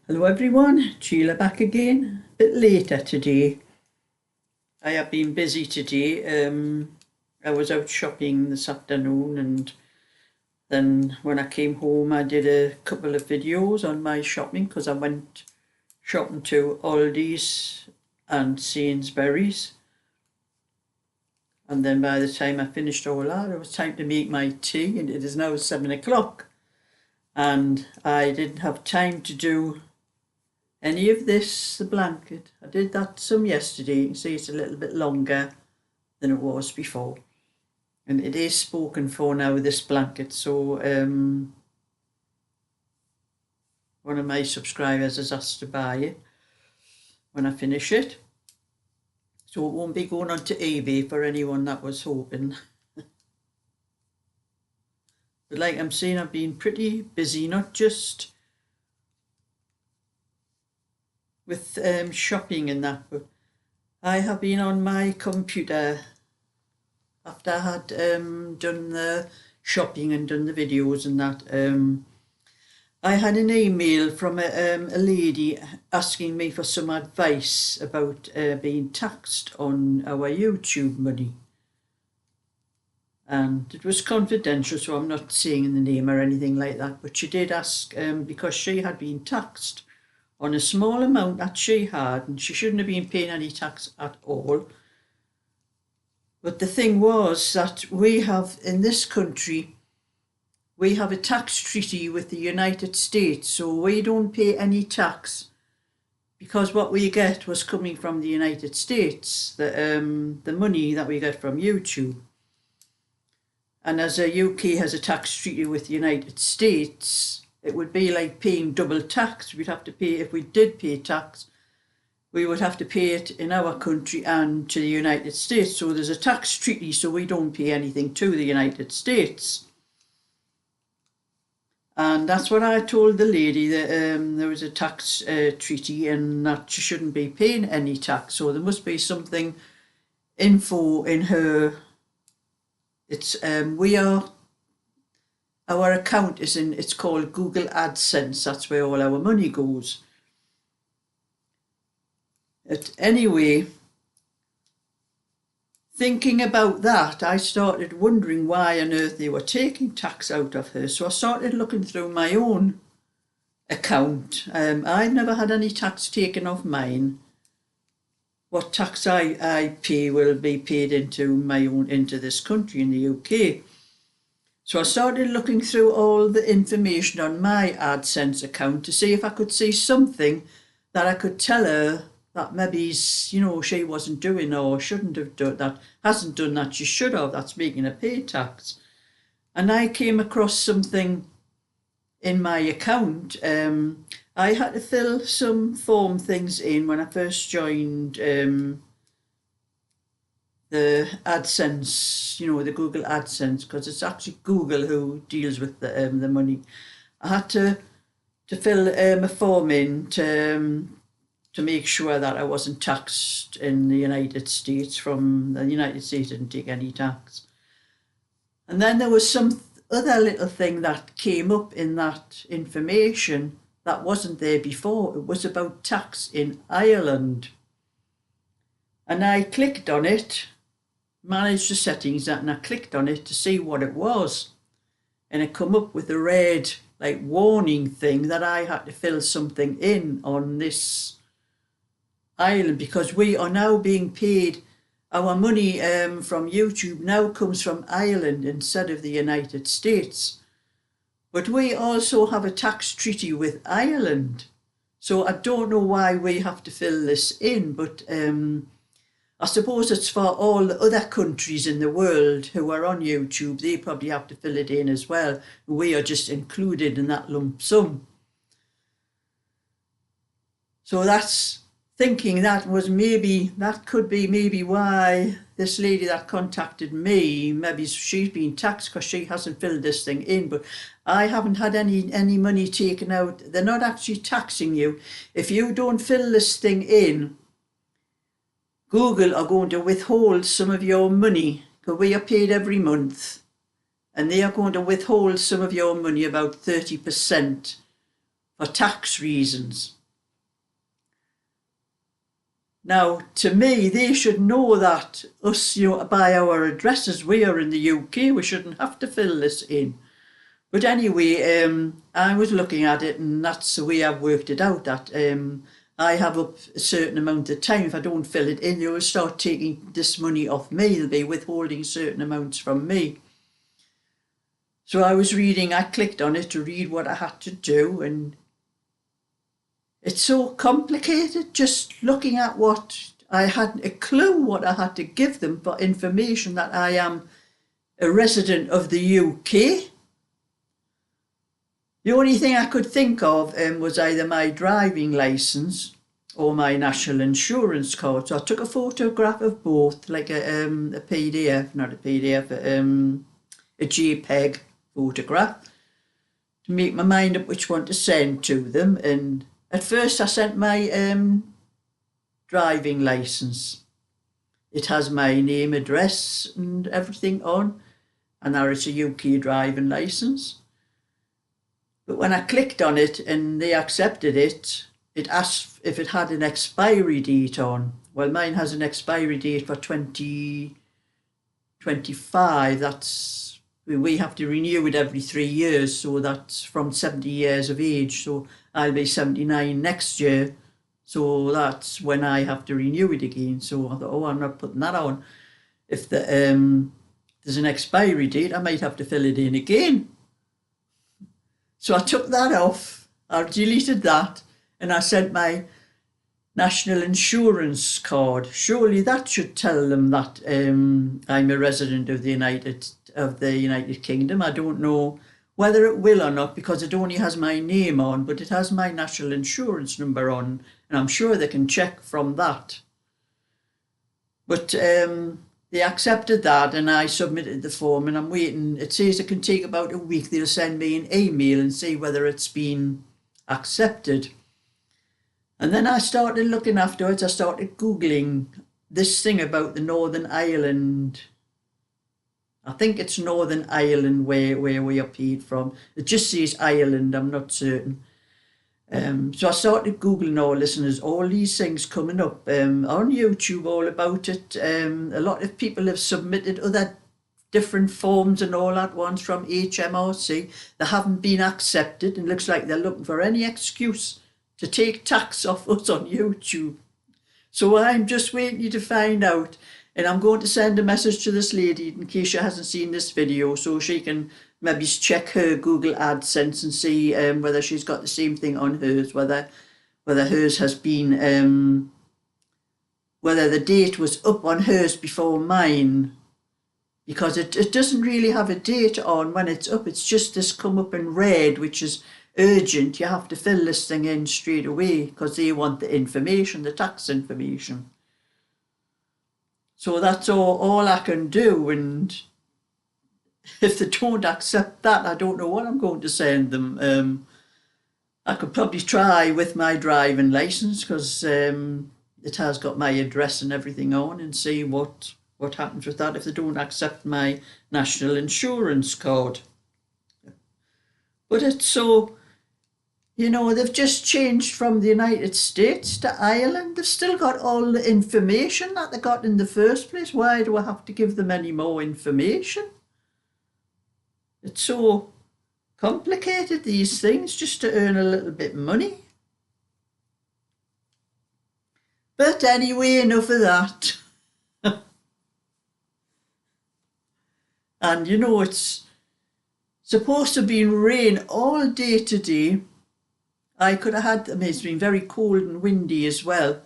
Hello everyone, Sheila back again. A bit later today. I have been busy today. I was out shopping this afternoon, and then when I came home I did a couple of videos on my shopping because I went shopping to Aldi's and Sainsbury's. And then by the time I finished all that, it was time to make my tea, and it is now 7 o'clock. And I didn't have time to do any of this, the blanket. I did that some yesterday. You can see it's a little bit longer than it was before. And it is spoken for now, this blanket. So one of my subscribers has asked to buy it when I finish it. So it won't be going on to eBay for anyone that was hoping. But like I'm saying, I've been pretty busy, not just with shopping and that, but I have been on my computer after I had done the shopping and done the videos and that. I had an email from a lady asking me for some advice about being taxed on our YouTube money. And it was confidential, so I'm not saying the name or anything like that, but she did ask because she had been taxed on a small amount that she had, and she shouldn't have been paying any tax at all. But the thing was that we have, in this country, we have a tax treaty with the United States, so we don't pay any tax because what we get was coming from the United States, the money that we get from YouTube. And as the UK has a tax treaty with the United States, it would be like paying double tax. We'd have to pay, if we did pay tax, we would have to pay it in our country and to the United States. So there's a tax treaty, so we don't pay anything to the United States. And that's what I told the lady, that there was a tax treaty and that she shouldn't be paying any tax. So there must be something info in her. It's our account is in, it's called Google Adsense. That's where all our money goes. Anyway, thinking about that, I started wondering why on earth they were taking tax out of her. So I started looking through my own account. I've never had any tax taken off mine. What tax I pay will be paid into this country in the UK. So I started looking through all the information on my Adsense account to see if I could see something that I could tell her that maybe, she wasn't doing or shouldn't have done, that hasn't done that she should have, that's making her pay tax. And I came across something in my account. I had to fill some form things in when I first joined the AdSense, the Google AdSense, because it's actually Google who deals with the money. I had to fill a form in to make sure that I wasn't taxed in the United States. From the United States didn't take any tax. And then there was some other little thing that came up in that information that wasn't there before. It was about tax in Ireland. And I clicked on it, managed the settings, and I clicked on it to see what it was. And it come up with a red warning thing that I had to fill something in on this island, because we are now being paid, our money from YouTube now comes from Ireland instead of the United States. But we also have a tax treaty with Ireland. So I don't know why we have to fill this in, but I suppose it's for all the other countries in the world who are on YouTube. They probably have to fill it in as well. We are just included in that lump sum. So that's thinking that could be maybe why this lady that contacted me, maybe she's been taxed because she hasn't filled this thing in. But I haven't had any money taken out. They're not actually taxing you. If you don't fill this thing in, Google are going to withhold some of your money, because we are paid every month, and they are going to withhold some of your money, about 30%, for tax reasons. Now, to me, they should know that us, by our addresses, we are in the UK, we shouldn't have to fill this in. But anyway, I was looking at it, and that's the way I've worked it out, that I have up a certain amount of time. If I don't fill it in, they will start taking this money off me. They'll be withholding certain amounts from me. So I was reading, I clicked on it to read what I had to do, and it's so complicated just looking at what I hadn't a clue what I had to give them for information that I am a resident of the UK. The only thing I could think of was either my driving licence or my national insurance card. So I took a photograph of both, like a PDF, not a PDF, a JPEG photograph, to make my mind up which one to send to them. And at first I sent my driving licence. It has my name, address and everything on, and there is a UK driving licence. But when I clicked on it and they accepted it, it asked if it had an expiry date on. Well, mine has an expiry date for 2025. That's, we have to renew it every 3 years, so that's from 70 years of age. So I'll be 79 next year, so that's when I have to renew it again. So I thought, oh, I'm not putting that on. If there's an expiry date, I might have to fill it in again. So I took that off, I deleted that, and I sent my national insurance card. Surely that should tell them that I'm a resident of the United Kingdom. I don't know whether it will or not, because it only has my name on, but it has my national insurance number on, and I'm sure they can check from that. But they accepted that, and I submitted the form, and I'm waiting. It says it can take about a week. They'll send me an email and see whether it's been accepted. And then I started looking afterwards. I started Googling this thing about the Northern Ireland. I think it's Northern Ireland where we are paid from. It just says Ireland, I'm not certain. So I started Googling all this, and there's all these things coming up on YouTube all about it. A lot of people have submitted other different forms and all that, ones from HMRC. They haven't been accepted, and looks like they're looking for any excuse to take tax off us on YouTube. So I'm just waiting to find out, and I'm going to send a message to this lady in case she hasn't seen this video, so she can maybe check her Google AdSense and see whether she's got the same thing on hers, whether hers has been, whether the date was up on hers before mine, because it doesn't really have a date on when it's up. It's just this come up in red, which is urgent. You have to fill this thing in straight away because they want the information, the tax information. So that's all I can do, and if they don't accept that, I don't know what I'm going to send them. I could probably try with my driving licence, because it has got my address and everything on, and see what happens with that if they don't accept my national insurance card. But it's so, they've just changed from the United States to Ireland. They've still got all the information that they got in the first place. Why do I have to give them any more information? It's so complicated, these things, just to earn a little bit of money. But anyway, enough of that. And it's supposed to be rain all day today. I could have had, it's been very cold and windy as well.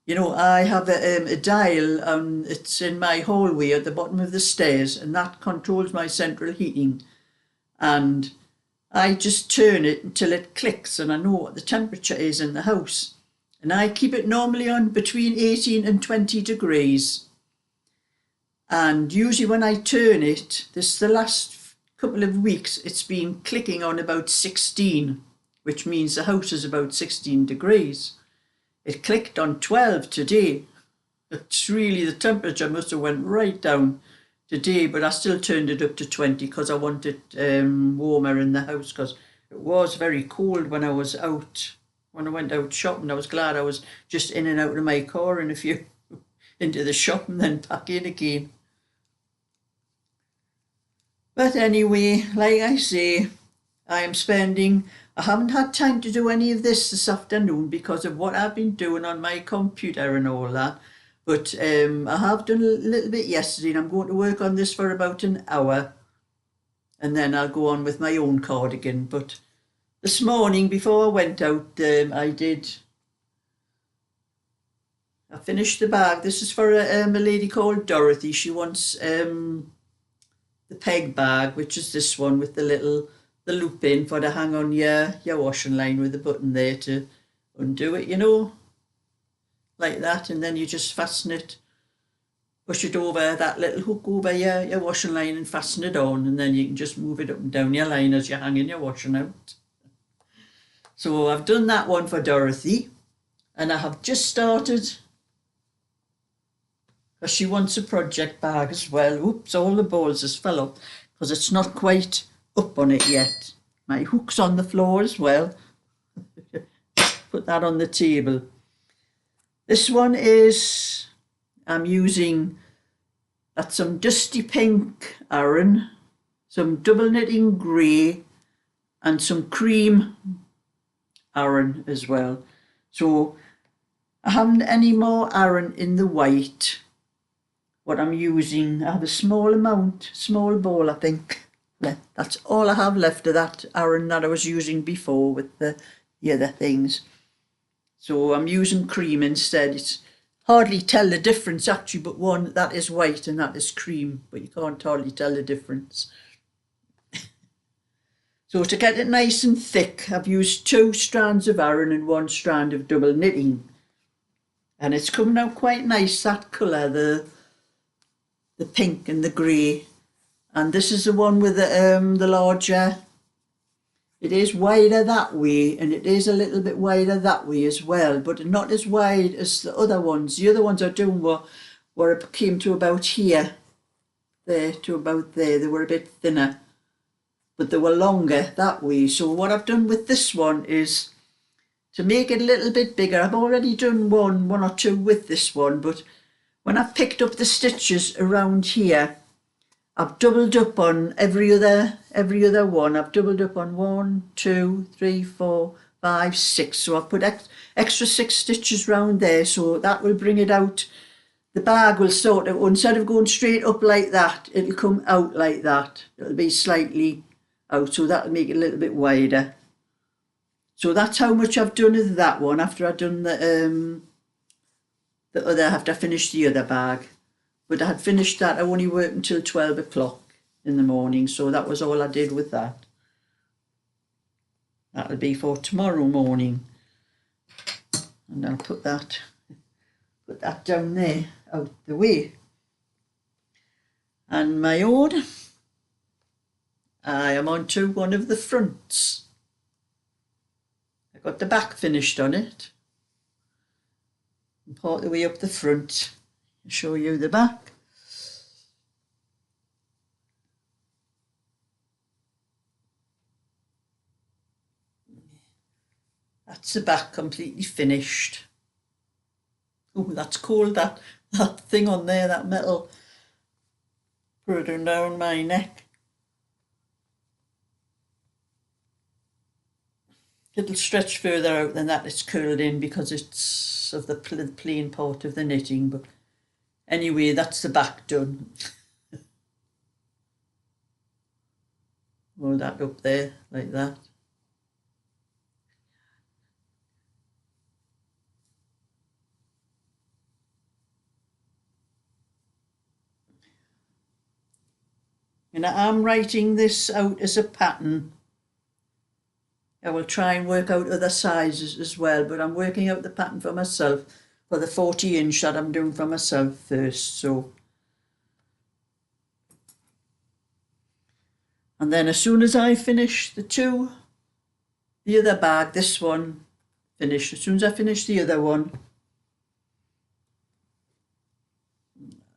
I have a dial, it's in my hallway at the bottom of the stairs, and that controls my central heating. And I just turn it until it clicks, and I know what the temperature is in the house. And I keep it normally on between 18 and 20 degrees. And usually when I turn it, the last couple of weeks, it's been clicking on about 16, which means the house is about 16 degrees. It clicked on 12 today. It's really, the temperature must have went right down today, but I still turned it up to 20 because I wanted warmer in the house, because it was very cold when I was out when I went out shopping, I was glad I was just in and out of my car and a few into the shop and then back in again. But anyway, like I say, I haven't had time to do any of this afternoon because of what I've been doing on my computer and all that. But I have done a little bit yesterday, and I'm going to work on this for about an hour. And then I'll go on with my own cardigan. But this morning, before I went out, I finished the bag. This is for a lady called Dorothy. She wants the peg bag, which is this one with the loop in for to hang on your washing line with the button there to undo it, you know, like that. And then you just fasten it, push it over that little hook over your washing line and fasten it on, and then you can just move it up and down your line as you're hanging your washing out. So I've done that one for Dorothy, and I have just started, because she wants a project bag as well. Oops, all the balls has fell up because it's not quite up on it yet. My hook's on the floor as well. Put that on the table. This one is, I'm using some dusty pink Aran, some double knitting grey, and some cream Aran as well. So I haven't any more Aran in the white. What I'm using, I have a small ball I think. That's all I have left of that Aran that I was using before with the other things. So I'm using cream instead. It's hardly tell the difference actually, but one that is white and that is cream, but you can't hardly tell the difference. So to get it nice and thick, I've used 2 strands of Aran and 1 strand of double knitting. And it's coming out quite nice, that colour, the pink and the grey. And this is the one with the larger. It is wider that way, and it is a little bit wider that way as well, but not as wide as the other ones. The other ones are doing where it came to about here, there to about there. They were a bit thinner, but they were longer that way. So what I've done with this one is to make it a little bit bigger. I've already done one or two with this one, but when I've picked up the stitches around here, I've doubled up on every other one. I've doubled up on 1, 2, 3, 4, 5, 6. So I've put extra 6 stitches round there. So that will bring it out. The bag will sort of, instead of going straight up like that, it'll come out like that. It'll be slightly out. So that'll make it a little bit wider. So that's how much I've done of that one after I've done the other, after I finished the other bag. But I had finished that. I only worked until 12 o'clock in the morning, so that was all I did with that. That'll be for tomorrow morning. And I'll put that down there, out the way. And my order, I am on to one of the fronts. I got the back finished on it. And part the way up the front. I'll show you the back. That's the back completely finished. Oh, that's cold, that thing on there, that metal burden down my neck. It'll stretch further out than that. It's curled in because it's of the plain part of the knitting, but anyway, that's the back done. Roll that up there like that. And I'm writing this out as a pattern. I will try and work out other sizes as well, but I'm working out the pattern for myself for the 40-inch that I'm doing for myself first. So, and then as soon as I finish the other bag, this one finished. As soon as I finish the other one,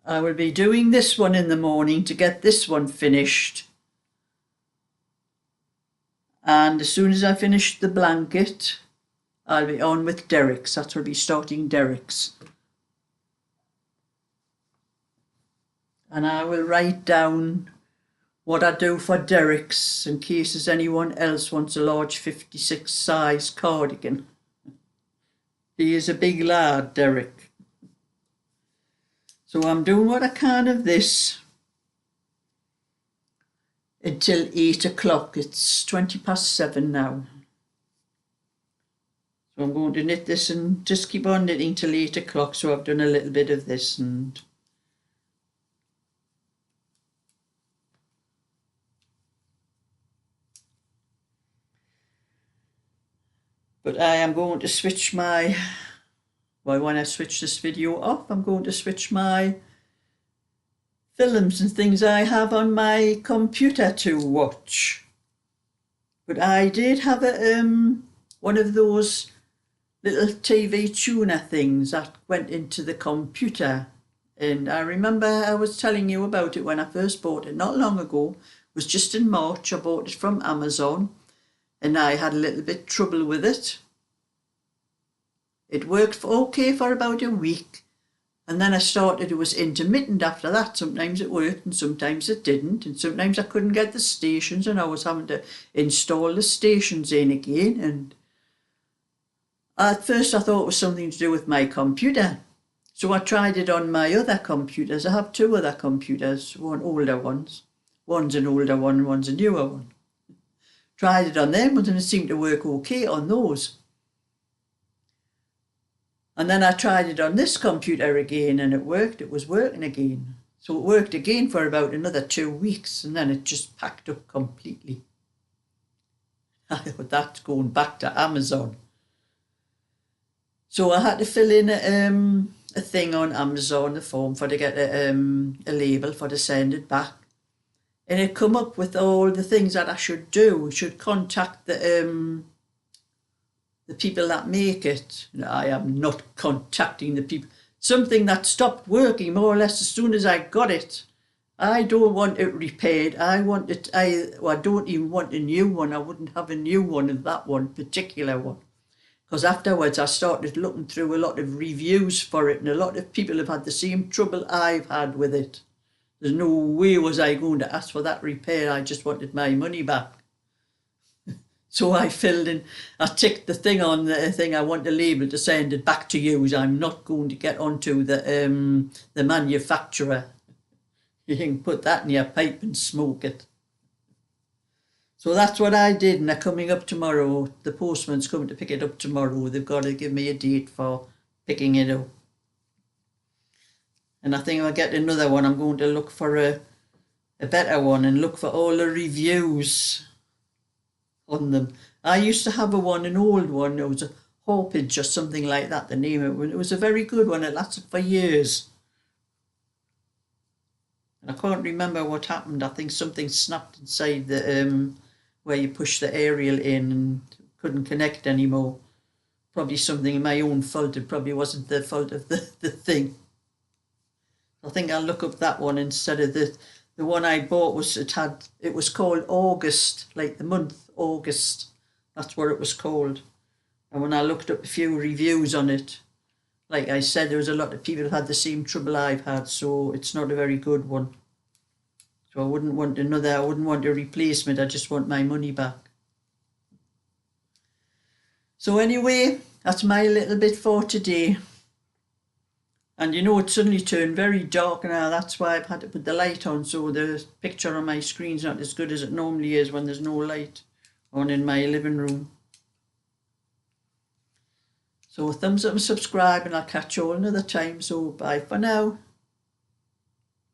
I will be doing this one in the morning to get this one finished. And as soon as I finish the blanket, I'll be on with derricks. That's where I'll be starting derricks. And I will write down what I do for derricks in case there's anyone else wants a large 56 size cardigan. He is a big lad, Derek. So I'm doing what I can of this until 8 o'clock. It's 7:20 now. So I'm going to knit this and just keep on knitting till 8 o'clock. So I've done a little bit of this and but I am going to switch my, well, when I switch this video off, I'm going to switch my films and things I have on my computer to watch. But I did have a one of those little TV tuner things that went into the computer, and I remember I was telling you about it when I first bought it not long ago. It was just in March. I bought it from Amazon and I had a little bit trouble with it. It worked okay for about a week, and then I started, it was intermittent after that. Sometimes it worked and sometimes it didn't, and sometimes I couldn't get the stations and I was having to install the stations in again. And at first I thought it was something to do with my computer, so I tried it on my other computers. I have two other computers, one older ones. One's an older one, one's a newer one. Tried it on them and it seemed to work okay on those. And then I tried it on this computer again and it worked. It was working again. So it worked again for about another 2 weeks and then it just packed up completely. I thought, that's going back to Amazon. So I had to fill in a thing on Amazon, a form for to get a label for to send it back. And it come up with all the things that I should do. I should contact the people that make it. I am not contacting the people. Something that stopped working more or less as soon as I got it. I don't want it repaired. I want it. I don't even want a new one. I wouldn't have a new one of that one particular one. Because afterwards I started looking through a lot of reviews for it, and a lot of people have had the same trouble I've had with it. There's no way was I going to ask for that repair. I just wanted my money back. So I filled in, I ticked the thing on the thing I want the label to send it back to you. I'm not going to get onto the manufacturer. You can put that in your pipe and smoke it. So that's what I did, and they're coming up tomorrow. The postman's coming to pick it up tomorrow. They've got to give me a date for picking it up. And I think I'll get another one. I'm going to look for a better one and look for all the reviews on them. I used to have an old one. It was a Hawpage or something like that, the name of it. It was a very good one. It lasted for years. And I can't remember what happened. I think something snapped inside the where you push the aerial in and couldn't connect anymore. Probably something my own fault. It probably wasn't the fault of the thing. I think I'll look up that one instead of the one I bought. It was called August, like the month August. That's what it was called. And when I looked up a few reviews on it, like I said, there was a lot of people who had the same trouble I've had, so it's not a very good one. So I wouldn't want a replacement. I just want my money back. So anyway, that's my little bit for today. And you know, it suddenly turned very dark now. That's why I've had to put the light on, so the picture on my screen's not as good as it normally is when there's no light on in my living room. So thumbs up and subscribe, and I'll catch you all another time. So bye for now.